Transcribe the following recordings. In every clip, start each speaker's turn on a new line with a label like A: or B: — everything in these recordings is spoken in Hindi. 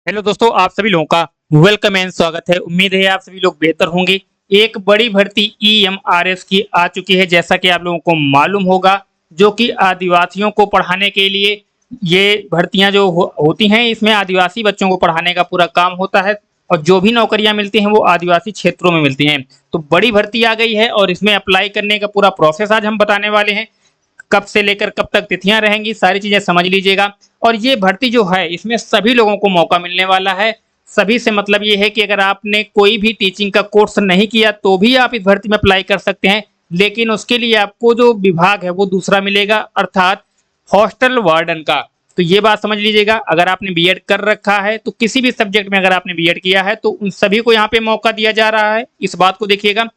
A: हेलो दोस्तों, आप सभी लोगों का वेलकम एंड स्वागत है। उम्मीद है आप सभी लोग बेहतर होंगे। एक बड़ी भर्ती ईएमआरएस की आ चुकी है, जैसा कि आप लोगों को मालूम होगा, जो कि आदिवासियों को पढ़ाने के लिए ये भर्तियां जो होती हैं, इसमें आदिवासी बच्चों को पढ़ाने का पूरा काम होता है और जो भी नौकरियां मिलती हैं वो आदिवासी क्षेत्रों में मिलती हैं। तो बड़ी भर्ती आ गई है और इसमें अप्लाई करने का पूरा प्रोसेस आज हम बताने वाले हैं। कब से लेकर कब तक तिथियां रहेंगी, सारी चीजें समझ लीजिएगा। और ये भर्ती जो है, इसमें सभी लोगों को मौका मिलने वाला है। सभी से मतलब ये है कि अगर आपने कोई भी टीचिंग का कोर्स नहीं किया तो भी आप इस भर्ती में अप्लाई कर सकते हैं, लेकिन उसके लिए आपको जो विभाग है वो दूसरा मिलेगा, अर्थात हॉस्टल वार्डन का। तो ये बात समझ लीजिएगा, अगर आपने बीएड कर रखा है तो किसी भी सब्जेक्ट में अगर आपने बीएड किया है तो उन सभी को यहाँ पे मौका दिया जा रहा है। इस बात को देखिएगा,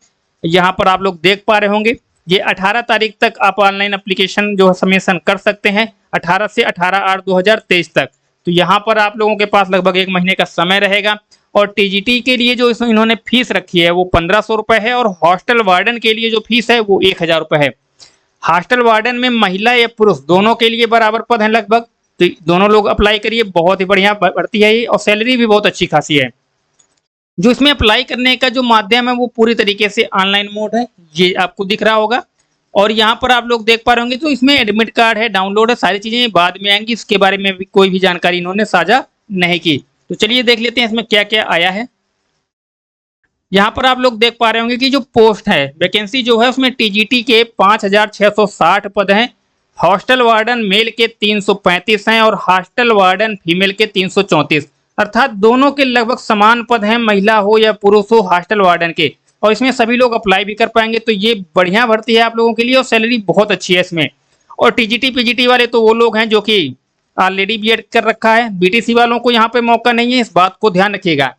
A: यहाँ पर आप लोग देख पा रहे होंगे, ये 18 तारीख तक आप ऑनलाइन एप्लीकेशन जो सबमिशन कर सकते हैं, 18 से 18/8/2023 तक। तो यहाँ पर आप लोगों के पास लगभग 1 महीने का समय रहेगा। और टीजीटी के लिए जो इसमें इन्होंने फीस रखी है वो 1500 रुपए है, और हॉस्टल वार्डन के लिए जो फीस है वो 1000 रुपए है। हॉस्टल वार्डन में महिला या पुरुष दोनों के लिए बराबर पद है लगभग। तो दोनों लोग अप्लाई करिए, बहुत ही बढ़िया भर्ती है ये, और सैलरी भी बहुत अच्छी खासी है। जो इसमें अप्लाई करने का जो माध्यम है वो पूरी तरीके से ऑनलाइन मोड है, ये आपको दिख रहा होगा। और यहाँ पर आप लोग देख पा रहे होंगे, तो इसमें एडमिट कार्ड है, डाउनलोड है, सारी चीजें बाद में आएंगी, इसके बारे में भी कोई भी जानकारी इन्होंने साझा नहीं की। तो चलिए देख लेते हैं इसमें क्या क्या आया है। यहाँ पर आप लोग देख पा रहे होंगे कि जो पोस्ट है, वैकेंसी जो है उसमें टीजीटी के 5660 पद हैं, हॉस्टल वार्डन मेल के 335 हैं और हॉस्टल वार्डन फीमेल के 334, अर्थात दोनों के लगभग समान पद हैं, महिला हो या पुरुष हो हॉस्टल वार्डन के। और इसमें सभी लोग अप्लाई भी कर पाएंगे, तो ये बढ़िया भर्ती है आप लोगों के लिए और सैलरी बहुत अच्छी है इसमें। और टीजीटी पीजीटी वाले तो वो लोग हैं जो कि ऑलरेडी बीएड कर रखा है, बीटीसी वालों को यहाँ पे मौका नहीं है, इस बात को ध्यान रखिएगा।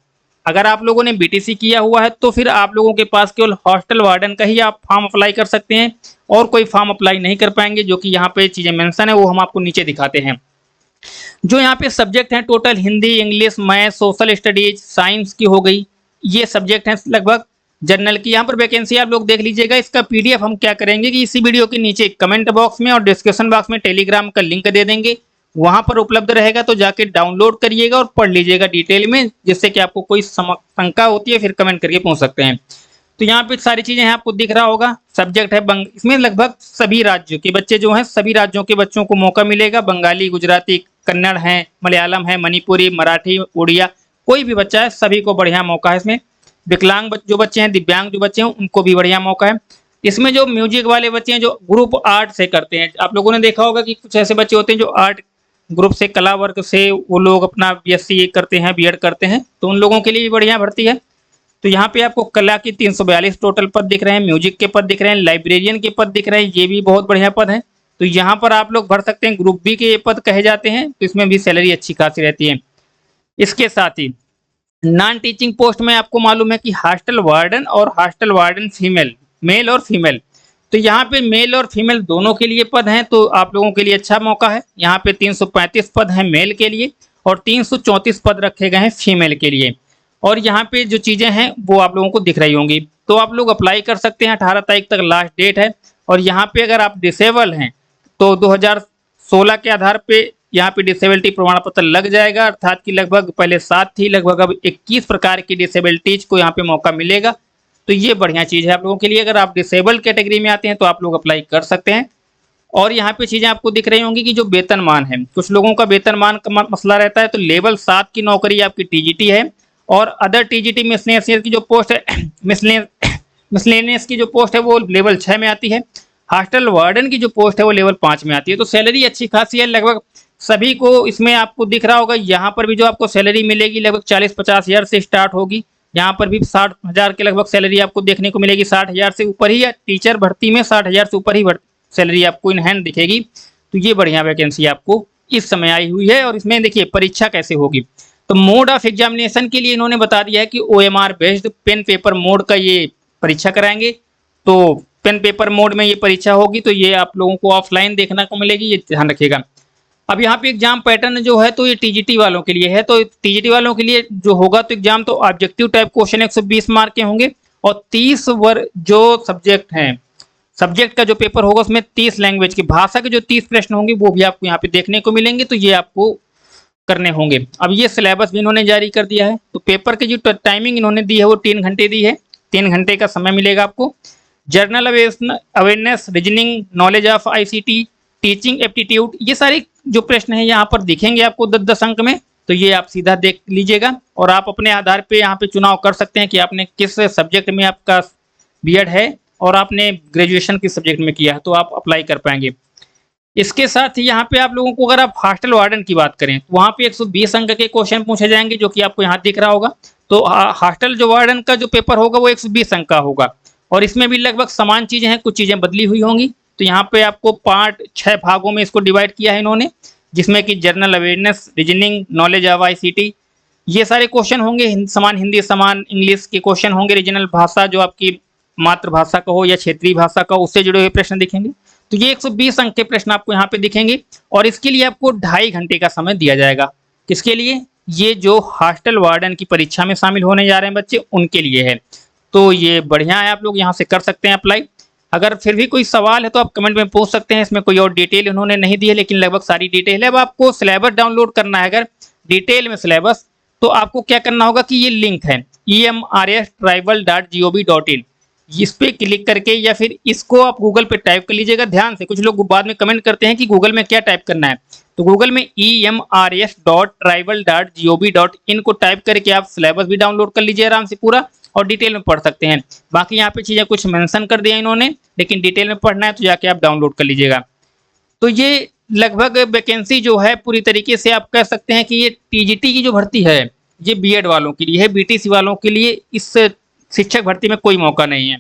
A: अगर आप लोगों ने बीटीसी किया हुआ है तो फिर आप लोगों के पास केवल हॉस्टल वार्डन का ही आप फॉर्म अप्लाई कर सकते हैं, और कोई फॉर्म अप्लाई नहीं कर पाएंगे, जो कि यहाँ पे चीजें मेंशन है वो हम आपको नीचे दिखाते हैं। जो यहाँ पे सब्जेक्ट हैं total Hindi, English, math, social studies, science की हो गई, ये सब्जेक्ट हैं लगभग। जनरल की यहाँ पर वैकेंसी आप लोग देख लीजिएगा। इसका पीडीएफ हम क्या करेंगे कि इसी वीडियो के नीचे कमेंट बॉक्स में और डिस्क्रिप्शन बॉक्स में टेलीग्राम का लिंक दे देंगे, वहां पर उपलब्ध रहेगा, तो जाके डाउनलोड करिएगा और पढ़ लीजिएगा डिटेल में, जिससे कि आपको कोई शंका होती है फिर कमेंट करके पूछ सकते हैं। तो यहाँ पे सारी चीजें हैं, आपको दिख रहा होगा। सब्जेक्ट है इसमें लगभग सभी राज्यों के बच्चे जो हैं, सभी राज्यों के बच्चों को मौका मिलेगा। बंगाली, गुजराती, कन्नड़ है, मलयालम है, मणिपुरी, मराठी, उड़िया, कोई भी बच्चा है सभी को बढ़िया मौका है इसमें। विकलांग जो बच्चे हैं, दिव्यांग जो बच्चे हैं, उनको भी बढ़िया मौका है। इसमें जो म्यूजिक वाले बच्चे हैं जो ग्रुप आर्ट से करते हैं, आप लोगों ने देखा होगा कि कुछ ऐसे बच्चे होते हैं जो आर्ट ग्रुप से, कला वर्ग से वो लोग अपना बीएससी करते हैं, बीएड करते हैं, तो उन लोगों के लिए भी बढ़िया भर्ती है। तो यहाँ पे आपको कला की 342 टोटल पद दिख रहे हैं, म्यूजिक के पद दिख रहे हैं, लाइब्रेरियन के पद दिख रहे हैं, ये भी बहुत बढ़िया पद है। तो यहाँ पर आप लोग भर सकते हैं। ग्रुप बी के ये पद कहे जाते हैं, तो इसमें भी सैलरी अच्छी खासी रहती है। इसके साथ ही नॉन टीचिंग पोस्ट में आपको मालूम है कि हॉस्टल वार्डन और हॉस्टल वार्डन फीमेल, मेल और फीमेल, तो यहाँ पे मेल और फीमेल दोनों के लिए पद हैं, तो आप लोगों के लिए अच्छा मौका है। यहाँ पे 335 पद हैं मेल के लिए और 334 पद रखे गए हैं फीमेल के लिए। और यहाँ पे जो चीज़ें हैं वो आप लोगों को दिख रही होंगी, तो आप लोग अप्लाई कर सकते हैं। 18 तारीख तक लास्ट डेट है। और यहाँ पे अगर आप डिसेबल हैं तो 2016 के आधार पे यहाँ पे डिसेबिलिटी प्रमाण पत्र लग जाएगा, अर्थात कि लगभग पहले 7 थी, लगभग अब 21 प्रकार की डिसेबिलिटीज को यहाँ पे मौका मिलेगा। तो ये बढ़िया चीज़ है आप लोगों के लिए। अगर आप डिसेबल कैटेगरी में आते हैं तो आप लोग अप्लाई कर सकते हैं। और यहाँ पे चीज़ें आपको दिख रही होंगी कि जो वेतनमान है, कुछ लोगों का वेतनमान का मसला रहता है, तो लेवल 7 की नौकरी आपकी टीजीटी है, और अदर टीजीटी मिसलेनियस की जो पोस्ट है, मिसलेनियस की जो पोस्ट है वो लेवल 6 में आती है। हॉस्टल वार्डन की जो पोस्ट है वो लेवल 5 में आती है। तो सैलरी अच्छी खासी है लगभग सभी को। इसमें आपको दिख रहा होगा, यहाँ पर भी जो आपको सैलरी मिलेगी लगभग 40-50 हज़ार से स्टार्ट होगी। यहाँ पर भी 60 हज़ार के लगभग सैलरी आपको देखने को मिलेगी, 60 हज़ार से ऊपर ही, या टीचर भर्ती में 60 हज़ार से ऊपर ही सैलरी आपको इन हैंड दिखेगी। तो ये बढ़िया वैकेंसी आपको इस समय आई हुई है। और इसमें देखिए परीक्षा कैसे होगी, तो मोड ऑफ एग्जामिनेशन के लिए इन्होंने बता दिया है कि OMR based pen paper mode का ये परीक्षा कराएंगे। तो पेन पेपर मोड में ये परीक्षा होगी, तो ये आप लोगों को ऑफलाइन देखने को मिलेगी, ये ध्यान रखिएगा। अब यहाँ पे एग्जाम पैटर्न जो है तो ये टीजीटी वालों के लिए है। तो टीजीटी वालों के लिए जो होगा तो एग्जाम तो ऑब्जेक्टिव टाइप क्वेश्चन 120 मार्क के होंगे, और 30 वर्ग जो सब्जेक्ट हैं, सब्जेक्ट का जो पेपर होगा उसमें 30 लैंग्वेज की भाषा के जो 30 प्रश्न होंगे वो भी आपको यहाँ पे देखने को मिलेंगे। तो ये आपको करने होंगे। अब ये सिलेबस भी इन्होंने जारी कर दिया है। तो पेपर की जो टाइमिंग इन्होंने दी है वो 3 घंटे दी है। 3 घंटे का समय मिलेगा आपको। Journal awareness, reasoning, knowledge of ICT, teaching aptitude, ये सारे जो प्रश्न है यहाँ पर दिखेंगे आपको 10-10 अंक में। तो ये आप सीधा देख लीजिएगा और आप अपने आधार पे यहाँ पे चुनाव कर सकते हैं कि आपने किस सब्जेक्ट में आपका बीएड है और आपने ग्रेजुएशन किस सब्जेक्ट में किया है, तो आप अप्लाई कर पाएंगे। इसके साथ ही यहाँ पे आप लोगों को, अगर आप हॉस्टल वार्डन की बात करें तो वहाँ पे 120 अंक के क्वेश्चन पूछे जाएंगे, जो कि आपको यहाँ दिख रहा होगा। तो हॉस्टल जो वार्डन का जो पेपर होगा वो 120 अंक का होगा और इसमें भी लगभग समान चीजें हैं, कुछ चीजें बदली हुई होंगी। तो यहाँ पे आपको 6 भागों में इसको डिवाइड किया है इन्होंने, जिसमें कि general awareness, reasoning, knowledge of ICT, ये सारे क्वेश्चन होंगे। समान हिंदी, समान इंग्लिश के क्वेश्चन होंगे। रीजनल भाषा जो आपकी मातृभाषा का हो या क्षेत्रीय भाषा का, उससे जुड़े हुए प्रश्न दिखेंगे। तो ये 120 अंक के प्रश्न आपको यहाँ पे दिखेंगे और इसके लिए आपको 2.5 घंटे का समय दिया जाएगा। किसके लिए? ये जो हॉस्टल वार्डन की परीक्षा में शामिल होने जा रहे हैं बच्चे, उनके लिए है। तो ये बढ़िया है, आप लोग यहाँ से कर सकते हैं अप्लाई। अगर फिर भी कोई सवाल है तो आप कमेंट में पूछ सकते हैं। इसमें कोई और डिटेल उन्होंने नहीं दी है, लेकिन लगभग सारी डिटेल है। अब आपको सिलेबस डाउनलोड करना है अगर डिटेल में सिलेबस, तो आपको क्या करना होगा कि ये लिंक है emrstribal.gov.in, इस पे क्लिक करके या फिर इसको आप गूगल पे टाइप कर लीजिएगा। ध्यान से, कुछ लोग बाद में कमेंट करते हैं कि गूगल में क्या टाइप करना है। तो गूगल में emrs.tribal.gov.in को टाइप करके आप सिलेबस भी डाउनलोड कर लीजिए आराम से पूरा, और डिटेल में पढ़ सकते हैं। बाकी यहाँ पे चीज़ें कुछ मेंशन कर दिया इन्होंने, लेकिन डिटेल में पढ़ना है तो जाके आप डाउनलोड कर लीजिएगा। तो ये लगभग वैकेंसी जो है पूरी तरीके से आप कह सकते हैं कि ये टीजीटी की जो भर्ती है ये बीएड वालों के लिए है, बीटीसी वालों के लिए इस शिक्षक भर्ती में कोई मौका नहीं है।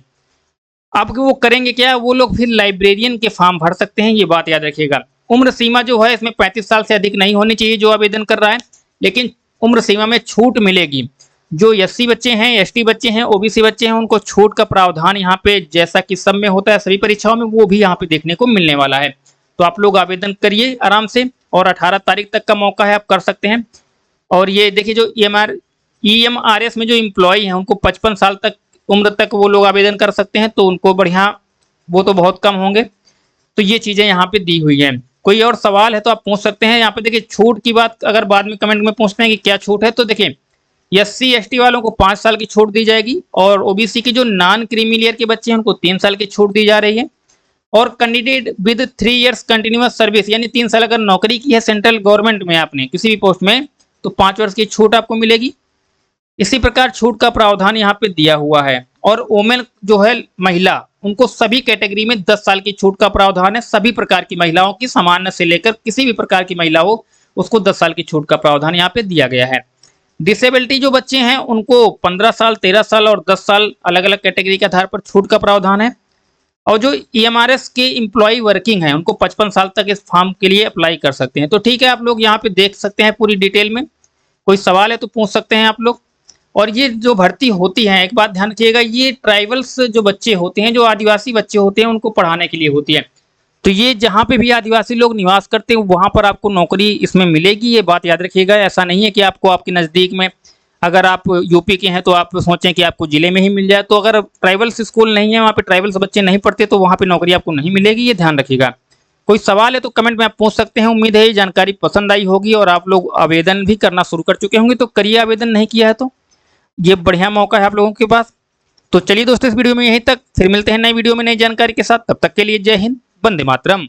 A: अब वो करेंगे क्या, वो लोग फिर लाइब्रेरियन के फॉर्म भर सकते हैं, ये बात याद रखिएगा। उम्र सीमा जो है इसमें 35 साल से अधिक नहीं होनी चाहिए जो आवेदन कर रहा है, लेकिन उम्र सीमा में छूट मिलेगी। जो एससी बच्चे हैं, एसटी बच्चे हैं, ओबीसी बच्चे हैं, उनको छूट का प्रावधान यहाँ पे जैसा कि सब में होता है सभी परीक्षाओं में, वो भी यहाँ पे देखने को मिलने वाला है। तो आप लोग आवेदन करिए आराम से, और 18 तारीख तक का मौका है, आप कर सकते हैं। और ये देखिए जो ईएमआरएस में जो एम्प्लॉय हैं उनको 55 साल तक उम्र तक वो लोग आवेदन कर सकते हैं, तो उनको बढ़िया, वो तो बहुत कम होंगे। तो ये चीज़ें यहाँ पे दी हुई हैं। कोई और सवाल है तो आप पूछ सकते हैं। यहाँ पे देखिए छूट की बात अगर बाद में कमेंट में पूछते हैं कि क्या छूट है, तो देखिए एससी एसटी वालों को 5 साल की छूट दी जाएगी, और ओबीसी की जो नॉन क्रीमी लेयर के बच्चे हैं उनको 3 साल की छूट दी जा रही है। और candidate with 3 years continuous service, यानी 3 साल अगर नौकरी की है सेंट्रल गवर्नमेंट में आपने किसी भी पोस्ट में, तो 5 वर्ष की छूट आपको मिलेगी। इसी प्रकार छूट का प्रावधान यहाँ पे दिया हुआ है। और वोमेन जो है महिला, उनको सभी कैटेगरी में 10 साल की छूट का प्रावधान है। सभी प्रकार की महिलाओं की, सामान्य से लेकर किसी भी प्रकार की महिला हो, उसको 10 साल की छूट का प्रावधान यहाँ पे दिया गया है। डिसेबिलिटी जो बच्चे हैं उनको 15 साल, 13 साल और 10 साल अलग अलग कैटेगरी के आधार पर छूट का प्रावधान है। और जो ईएमआरएस के एम्प्लॉय वर्किंग है उनको 55 साल तक इस फॉर्म के लिए अप्लाई कर सकते हैं। तो ठीक है, आप लोग यहाँ पे देख सकते हैं पूरी डिटेल में। कोई सवाल है तो पूछ सकते हैं आप लोग। और ये जो भर्ती होती है, एक बात ध्यान रखिएगा, ये ट्राइबल्स जो बच्चे होते हैं, जो आदिवासी बच्चे होते हैं, उनको पढ़ाने के लिए होती है। तो ये जहाँ पे भी आदिवासी लोग निवास करते हैं वहाँ पर आपको नौकरी इसमें मिलेगी, ये बात याद रखिएगा। ऐसा नहीं है कि आपको आपके नज़दीक में, अगर आप यूपी के हैं तो आप सोचें कि आपको जिले में ही मिल जाए। तो अगर ट्राइबल्स स्कूल नहीं है, वहाँ पे ट्राइबल्स बच्चे नहीं पढ़ते, तो वहाँ पे नौकरी आपको नहीं मिलेगी, ये ध्यान रखिएगा। कोई सवाल है तो कमेंट में आप पूछ सकते हैं। उम्मीद है ये जानकारी पसंद आई होगी और आप लोग आवेदन भी करना शुरू कर चुके होंगे। तो करिए, आवेदन नहीं किया है तो ये बढ़िया मौका है आप लोगों के पास। तो चलिए दोस्तों, इस वीडियो में यहीं तक, फिर मिलते हैं नई वीडियो में नई जानकारी के साथ। तब तक के लिए जय हिंद, वंदे मातरम।